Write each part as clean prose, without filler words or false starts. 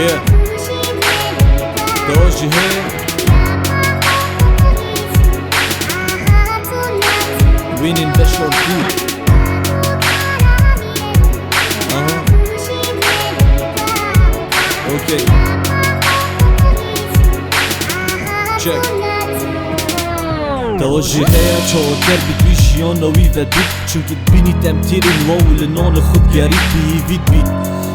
Yeah, doji hey. Winning special food. Okay. Check. توجهها چاوتر بی تویشیان نوی و دید چونکه بینی تمتیر نواوی لنان خود گرید بی وید بید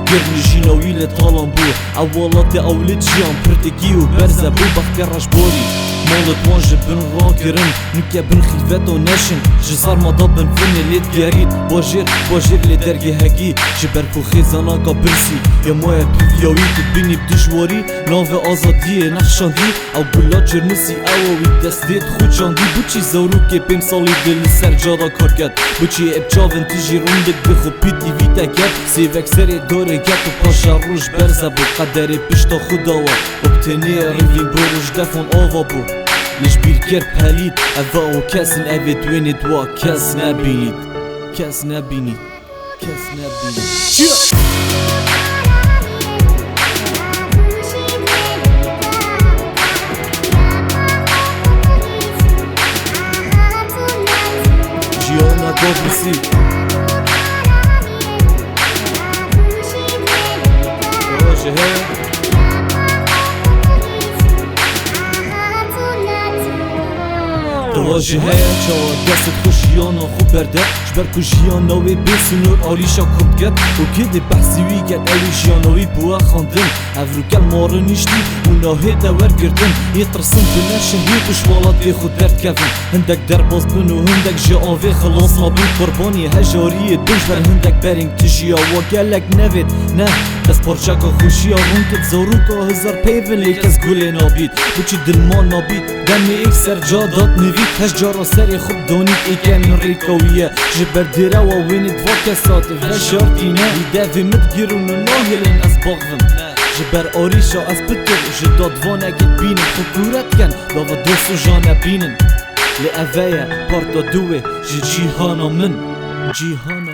گرنشی نوی لطالان بو اولات اولید جیان پرتگی و برزه بو بخترش باری مالت وان جبن ران کرن نکه بن خیفت و نشن جزار مادا بن فن لید گرید باجر لدرگه هگی جبر کو خیزانا کا برسی یا موه پیویاوی که بینی بدشواری ناو آزادیه نخشاندی او بلا چرنسی اووی دستیت خود جاندی بچی زورو که 5 سالی دل سر جادا کار کرد بچی ابچاون تیجی روندک بخو پیتی ویتا کرد سیوک سری داره گت و پاشا روش برزه بو قدر پیشتا خدا و ابتنی روی بروش دفن آوا بو لش بیر کرد پلید اوه و کس نوی دوینید و کس نبینید کس نبینید کس نبینید جیانا گاد بسی باشه هی واجه هیا چاوا دست خوشیانا خوب برده جبر کشیاناوی بسنور آریشا کند گد و که ده بحثیوی گد اویشیاناوی بوا خاندن افرو کل ماره نیشتی اونا هیتا ورگردن یه ترسن بنشن یه کشوالات خود درد کفن هندک در باز بن و هندک جا آوی خلاص نابین قربانی هجاری دنج بر هندک برینگ تشیا و گلک نوید نه دست پارچاکا خوشیا رونکت زاروکا هزار پیون لیکس گوله نابید بچی دلمان نابید دمی ایک سر جا داد نوید هش جارا سری خوب دونید ایکن ریکاویه جبر دیره و وینید واکسات و شارتینه لیده مدگیرون و ناهلین از باغم جبر آریشا از بتر جداد وانگید بینن خکورت کن داوا دوست و جانه بینن لی اوه پارتا دوه جیهانا من جیهانا